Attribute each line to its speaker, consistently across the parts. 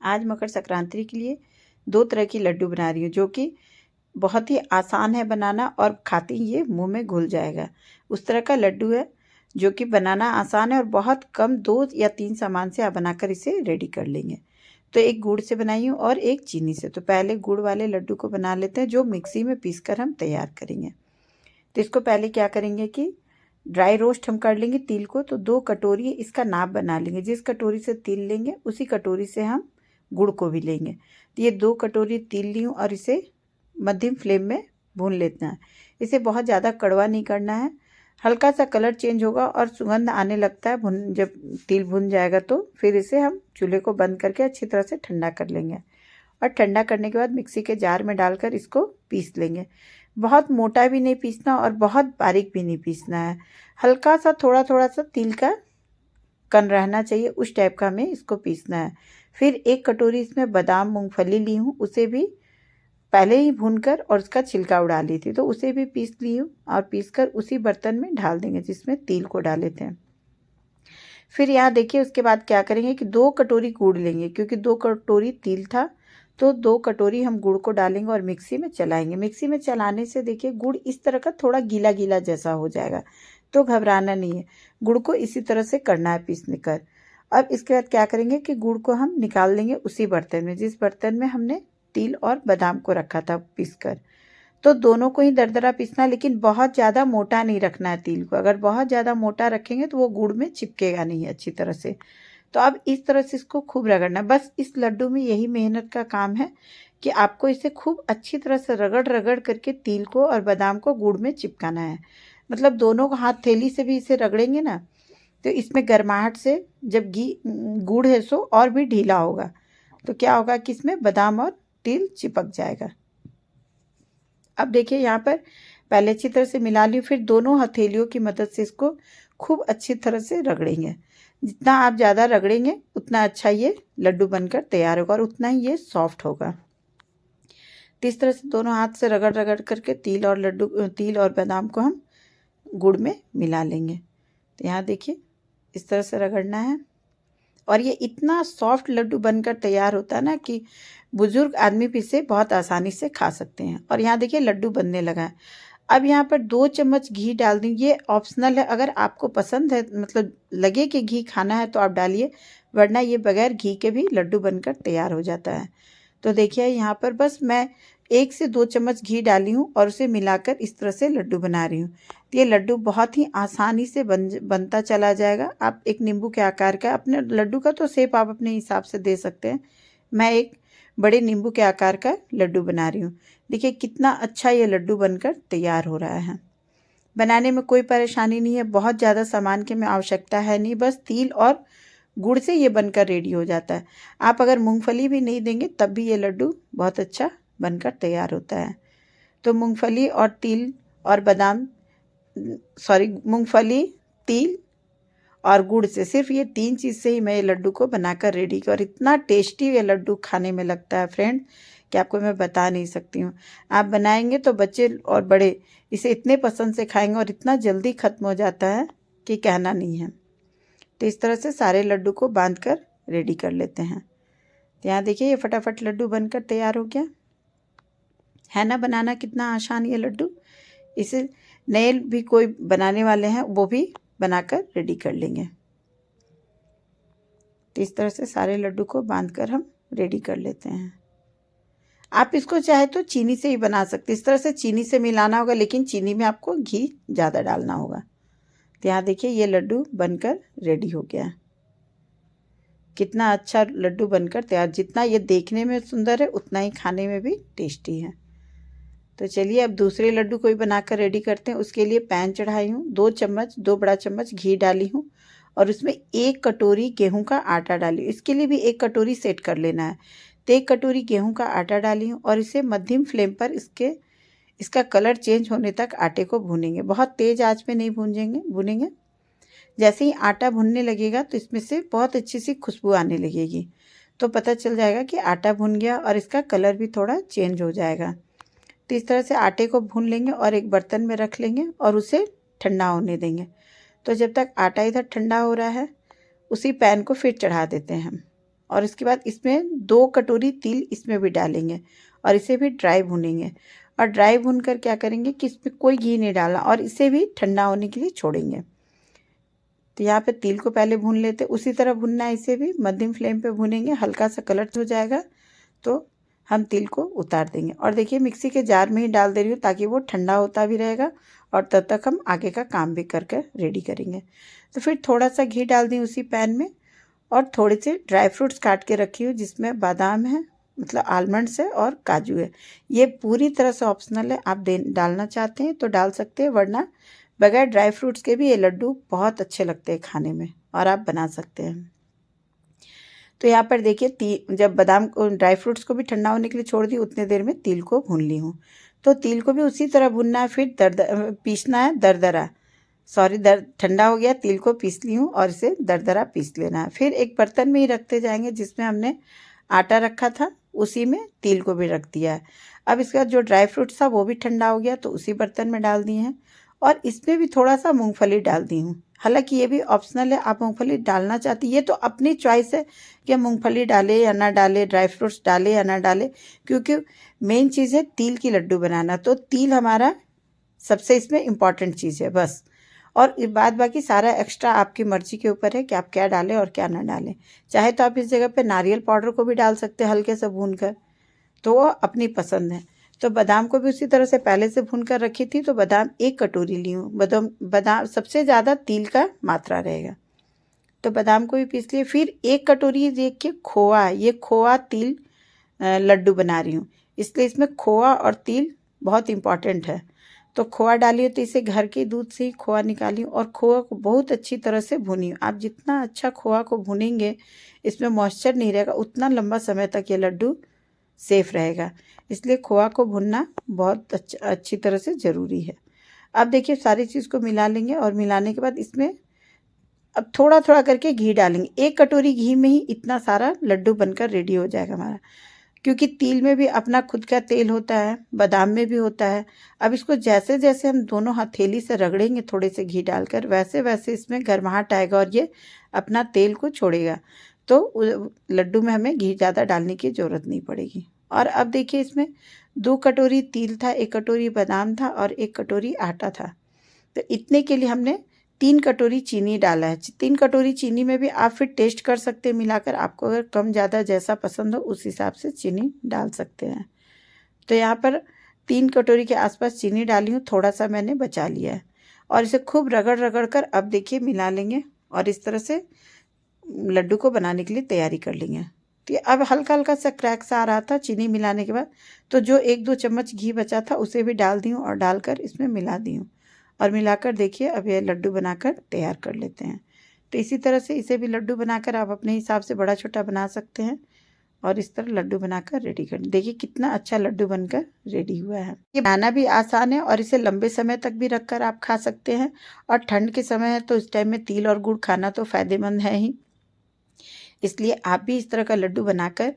Speaker 1: आज मकर संक्रांति के लिए 2 तरह की लड्डू बना रही हूँ, जो कि बहुत ही आसान है बनाना और खाते ही ये मुंह में घुल जाएगा। उस तरह का लड्डू है जो कि बनाना आसान है और बहुत कम 2 या 3 सामान से आप बनाकर इसे रेडी कर लेंगे। तो एक गुड़ से बनाई हूँ और एक चीनी से। तो पहले गुड़ वाले लड्डू को बना लेते हैं, जो मिक्सी में पीस कर हम तैयार करेंगे। तो इसको पहले क्या करेंगे कि ड्राई रोस्ट हम कर लेंगे तिल को। तो 2 कटोरी इसका नाप बना लेंगे। जिस कटोरी से तिल लेंगे उसी कटोरी से हम गुड़ को भी लेंगे। तो ये 2 कटोरी तिल ली हूँ और इसे मध्यम फ्लेम में भून लेना है। इसे बहुत ज़्यादा कड़वा नहीं करना है, हल्का सा कलर चेंज होगा और सुगंध आने लगता है जब तिल भुन जाएगा। तो फिर इसे हम चूल्हे को बंद करके अच्छी तरह से ठंडा कर लेंगे और ठंडा करने के बाद मिक्सी के जार में डालकर इसको पीस लेंगे। बहुत मोटा भी नहीं पीसना और बहुत बारीक भी नहीं पीसना है, हल्का सा थोड़ा थोड़ा सा तिल का कण रहना चाहिए, उस टाइप का हमें इसको पीसना है। फिर 1 कटोरी इसमें बादाम मूंगफली ली हूँ, उसे भी पहले ही भूनकर और उसका छिलका उड़ा ली थी, तो उसे भी पीस ली हूँ और पीसकर उसी बर्तन में डाल देंगे जिसमें तिल को डाले थे। फिर यहाँ देखिए उसके बाद क्या करेंगे कि 2 कटोरी गुड़ लेंगे, क्योंकि 2 कटोरी तिल था तो 2 कटोरी हम गुड़ को डालेंगे और मिक्सी में चलाएंगे। मिक्सी में चलाने से देखिए गुड़ इस तरह का थोड़ा गीला गीला जैसा हो जाएगा, तो घबराना नहीं है। गुड़ को इसी तरह से करना है पीसने कर। अब इसके बाद क्या करेंगे कि गुड़ को हम निकाल लेंगे उसी बर्तन में जिस बर्तन में हमने तिल और बादाम को रखा था पीसकर। तो दोनों को ही दरदरा पीसना, लेकिन बहुत ज़्यादा मोटा नहीं रखना है तिल को। अगर बहुत ज़्यादा मोटा रखेंगे तो वो गुड़ में चिपकेगा नहीं अच्छी तरह से। तो अब इस तरह से इसको खूब रगड़ना। बस इस लड्डू में यही मेहनत का काम है कि आपको इसे खूब अच्छी तरह से रगड़ रगड़ करके तिल को और बादाम को गुड़ में चिपकाना है। मतलब दोनों हाथेली से भी इसे रगड़ेंगे ना, तो इसमें गर्माहट से जब गुड़ है सो और भी ढीला होगा, तो क्या होगा कि इसमें बादाम और तिल चिपक जाएगा। अब देखिए यहाँ पर पहले अच्छी तरह से मिला ली, फिर दोनों हथेलियों की मदद से इसको खूब अच्छी तरह से रगड़ेंगे। जितना आप ज़्यादा रगड़ेंगे उतना अच्छा ये लड्डू बनकर तैयार होगा और उतना ही ये सॉफ्ट होगा। तो इस तरह से दोनों हाथ से रगड़ रगड़ करके तिल और बादाम को हम गुड़ में मिला लेंगे। तो यहाँ देखिए इस तरह से रगड़ना है और ये इतना सॉफ्ट लड्डू बनकर तैयार होता है ना कि बुजुर्ग आदमी भी इसे बहुत आसानी से खा सकते हैं। और यहाँ देखिए लड्डू बनने लगा है। अब यहाँ पर 2 चम्मच घी डाल दें, ये ऑप्शनल है। अगर आपको पसंद है, मतलब लगे कि घी खाना है तो आप डालिए, वरना ये बगैर घी के भी लड्डू बनकर तैयार हो जाता है। तो देखिए यहाँ पर बस मैं 1 से 2 चम्मच घी डाली हूँ और उसे मिलाकर इस तरह से लड्डू बना रही हूँ। तो ये लड्डू बहुत ही आसानी से बनता चला जाएगा। आप एक नींबू के आकार का, अपने लड्डू का तो शेप आप अपने हिसाब से दे सकते हैं। मैं एक बड़े नींबू के आकार का लड्डू बना रही हूँ। देखिए कितना अच्छा ये लड्डू बनकर तैयार हो रहा है। बनाने में कोई परेशानी नहीं है, बहुत ज़्यादा सामान की में आवश्यकता है नहीं, बस तिल और गुड़ से ये बनकर रेडी हो जाता है। आप अगर मूंगफली भी नहीं देंगे तब भी ये लड्डू बहुत अच्छा बनकर तैयार होता है। तो मूंगफली और तिल और बादाम, मूंगफली, तिल और गुड़ से, सिर्फ ये 3 चीज़ से ही मैं ये लड्डू को बनाकर रेडी किया और इतना टेस्टी ये लड्डू खाने में लगता है फ्रेंड कि आपको मैं बता नहीं सकती हूँ। आप बनाएंगे तो बच्चे और बड़े इसे इतने पसंद से खाएंगे और इतना जल्दी ख़त्म हो जाता है कि कहना नहीं है। तो इस तरह से सारे लड्डू को बांध कर रेडी कर लेते हैं। तो यहाँ देखिए ये फटाफट लड्डू बनकर तैयार हो गया है ना। बनाना कितना आसान ये लड्डू। इसे नए भी कोई बनाने वाले हैं वो भी बनाकर रेडी कर लेंगे। तो इस तरह से सारे लड्डू को बांधकर हम रेडी कर लेते हैं। आप इसको चाहे तो चीनी से ही बना सकते, इस तरह से चीनी से मिलाना होगा, लेकिन चीनी में आपको घी ज़्यादा डालना होगा। तो यहाँ देखिए ये लड्डू बनकर रेडी हो गया। कितना अच्छा लड्डू बनकर तैयार, जितना ये देखने में सुंदर है उतना ही खाने में भी टेस्टी है। तो चलिए अब दूसरे लड्डू को भी बनाकर रेडी करते हैं। उसके लिए पैन चढ़ाई हूँ, 2 बड़ा चम्मच घी डाली हूँ और उसमें 1 कटोरी गेहूं का आटा डाली। इसके लिए भी 1 कटोरी सेट कर लेना है। तो 1 कटोरी गेहूं का आटा डाली हूँ और इसे मध्यम फ्लेम पर इसका कलर चेंज होने तक आटे को भूनेंगे। बहुत तेज़ आंच पे नहीं भूनेंगे। जैसे ही आटा भुनने लगेगा तो इसमें से बहुत अच्छी सी खुशबू आने लगेगी, तो पता चल जाएगा कि आटा भुन गया और इसका कलर भी थोड़ा चेंज हो जाएगा। तो इस तरह से आटे को भून लेंगे और एक बर्तन में रख लेंगे और उसे ठंडा होने देंगे। तो जब तक आटा इधर ठंडा हो रहा है उसी पैन को फिर चढ़ा देते हैं हम और इसके बाद इसमें 2 कटोरी तिल इसमें भी डालेंगे और इसे भी ड्राई भूनेंगे। और ड्राई भून कर क्या करेंगे कि इसमें कोई घी नहीं डालना और इसे भी ठंडा होने के लिए छोड़ेंगे। तो यहाँ पे तिल को पहले भून लेते, उसी तरह भूनना है, इसे भी मध्यम फ्लेम पे भूनेंगे। हल्का सा कलर हो जाएगा तो हम तिल को उतार देंगे। और देखिए मिक्सी के जार में ही डाल दे रही हूँ ताकि वो ठंडा होता भी रहेगा और तब तक हम आगे का काम भी कर कर रेडी करेंगे। तो फिर थोड़ा सा घी डाल दी उसी पैन में और थोड़े से ड्राई फ्रूट्स काट के रखी हूँ, जिसमें बादाम है, मतलब आलमंड्स है और काजू है। ये पूरी तरह से ऑप्शनल है, आप डालना चाहते हैं तो डाल सकते हैं, वरना बगैर ड्राई फ्रूट्स के भी ये लड्डू बहुत अच्छे लगते हैं खाने में और आप बना सकते हैं। तो यहाँ पर देखिए जब बादाम को, ड्राई फ्रूट्स को भी ठंडा होने के लिए छोड़ दी, उतने देर में तिल को भून ली हूँ। तो तिल को भी उसी तरह भूनना है, फिर पीसना है दरदरा। ठंडा हो गया, तिल को पीस ली हूँ और इसे दरदरा पीस लेना है। फिर एक बर्तन में ही रखते जाएंगे, जिसमें हमने आटा रखा था उसी में तिल को भी रख दिया है। अब इसके बाद जो ड्राई फ्रूट्स था वो भी ठंडा हो गया तो उसी बर्तन में डाल दिए हैं और इसमें भी थोड़ा सा मूंगफली डाल दी हूँ। हालांकि ये भी ऑप्शनल है, आप मूंगफली डालना चाहती, ये तो अपनी चॉइस है कि मूंगफली डाले या ना डाले, ड्राई फ्रूट्स डाले या ना डाले, क्योंकि मेन चीज़ है तिल की लड्डू बनाना। तो तिल हमारा सबसे इसमें इम्पॉर्टेंट चीज़ है बस। और बाद बाकी सारा एक्स्ट्रा आपकी मर्जी के ऊपर है कि आप क्या डालें और क्या ना डालें। चाहे तो आप इस जगह पे नारियल पाउडर को भी डाल सकते हैं हल्के से भून कर, तो वो अपनी पसंद है। तो बादाम को भी उसी तरह से पहले से भून कर रखी थी, तो बादाम 1 कटोरी ली हूँ। बादाम सबसे ज़्यादा तिल का मात्रा रहेगा, तो बादाम को भी पीस लिए। फिर 1 कटोरी देखिए खोआ, ये खोआ तिल लड्डू बना रही हूँ, इसलिए इसमें खोआ और तिल बहुत इम्पॉर्टेंट है। तो खोआ डाली तो इसे घर के दूध से ही खोआ निकाली और खोआ को बहुत अच्छी तरह से भूनी। आप जितना अच्छा खोआ को भूनेंगे, इसमें मॉइस्चर नहीं रहेगा, उतना लंबा समय तक ये लड्डू सेफ रहेगा। इसलिए खोआ को भुनना बहुत अच्छी तरह से ज़रूरी है। अब देखिए सारी चीज़ को मिला लेंगे और मिलाने के बाद इसमें अब थोड़ा थोड़ा करके घी डालेंगे। 1 कटोरी घी में ही इतना सारा लड्डू बनकर रेडी हो जाएगा हमारा, क्योंकि तिल में भी अपना खुद का तेल होता है, बादाम में भी होता है। अब इसको जैसे जैसे हम दोनों हथेली से रगड़ेंगे थोड़े से घी डालकर, वैसे वैसे इसमें गर्माहट आएगा और ये अपना तेल को छोड़ेगा। तो लड्डू में हमें घी ज़्यादा डालने की ज़रूरत नहीं पड़ेगी। और अब देखिए इसमें 2 कटोरी तिल था, 1 कटोरी बादाम था और 1 कटोरी आटा था। तो इतने के लिए हमने 3 कटोरी चीनी डाला है। 3 कटोरी चीनी में भी आप फिर टेस्ट कर सकते हैं मिलाकर, आपको अगर कम ज़्यादा जैसा पसंद हो उस हिसाब से चीनी डाल सकते हैं। तो यहाँ पर 3 कटोरी के आसपास चीनी डाली हूँ, थोड़ा सा मैंने बचा लिया है। और इसे खूब रगड़ रगड़ कर अब देखिए मिला लेंगे और इस तरह से लड्डू को बनाने के लिए तैयारी कर लेंगे। तो अब हल्का हल्का सा क्रैक सा आ रहा था चीनी मिलाने के बाद, तो जो 1-2 चम्मच घी बचा था उसे भी डाल दी हूँ और डालकर इसमें मिला दी हूँ और मिलाकर देखिए अब ये लड्डू बनाकर तैयार कर लेते हैं। तो इसी तरह से इसे भी लड्डू बनाकर आप अपने हिसाब से बड़ा छोटा बना सकते हैं और इस तरह लड्डू बनाकर रेडी कर। देखिए कितना अच्छा लड्डू बनकर रेडी हुआ है। ये बनाना भी आसान है और इसे लंबे समय तक भी रखकर आप खा सकते हैं। और ठंड के समय है तो इस टाइम में तिल और गुड़ खाना तो फ़ायदेमंद है ही, इसलिए आप भी इस तरह का लड्डू बनाकर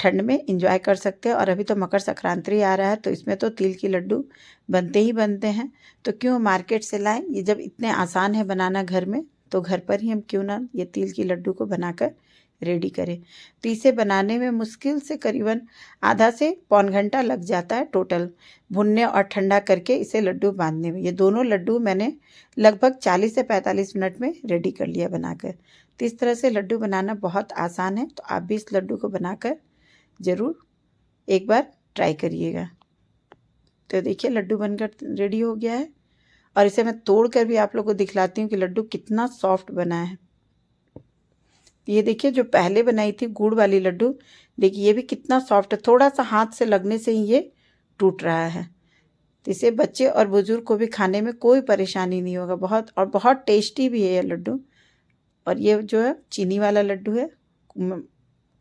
Speaker 1: ठंड में एंजॉय कर सकते हैं। और अभी तो मकर संक्रांति आ रहा है तो इसमें तो तिल की लड्डू बनते ही बनते हैं, तो क्यों मार्केट से लाएं। ये जब इतने आसान है बनाना घर में, तो घर पर ही हम क्यों ना ये तिल की लड्डू को बनाकर रेडी करें। तो इसे बनाने में मुश्किल से करीबन आधा से पौन घंटा लग जाता है टोटल, भुनने और ठंडा करके इसे लड्डू बांधने में। ये दोनों लड्डू मैंने लगभग 40 से 45 मिनट में रेडी कर लिया बनाकर। तो इस तरह से लड्डू बनाना बहुत आसान है, तो आप भी इस लड्डू को बनाकर ज़रूर एक बार ट्राई करिएगा। तो देखिए लड्डू बनकर रेडी हो गया है और इसे मैं तोड़ कर भी आप लोगों को दिखलाती हूँ कि लड्डू कितना सॉफ्ट बना है। ये देखिए जो पहले बनाई थी गुड़ वाली लड्डू, देखिए ये भी कितना सॉफ्ट है, थोड़ा सा हाथ से लगने से ही ये टूट रहा है। तो इसे बच्चे और बुजुर्ग को भी खाने में कोई परेशानी नहीं होगा, बहुत टेस्टी भी है ये लड्डू। और ये जो है चीनी वाला लड्डू है,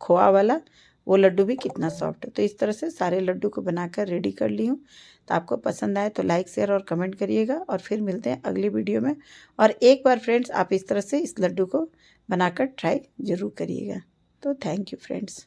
Speaker 1: खोआ वाला, वो लड्डू भी कितना सॉफ्ट है। तो इस तरह से सारे लड्डू को बनाकर रेडी कर ली हूँ। तो आपको पसंद आए तो लाइक शेयर और कमेंट करिएगा और फिर मिलते हैं अगली वीडियो में। और एक बार फ्रेंड्स आप इस तरह से इस लड्डू को बनाकर ट्राई ज़रूर करिएगा। तो थैंक यू फ्रेंड्स।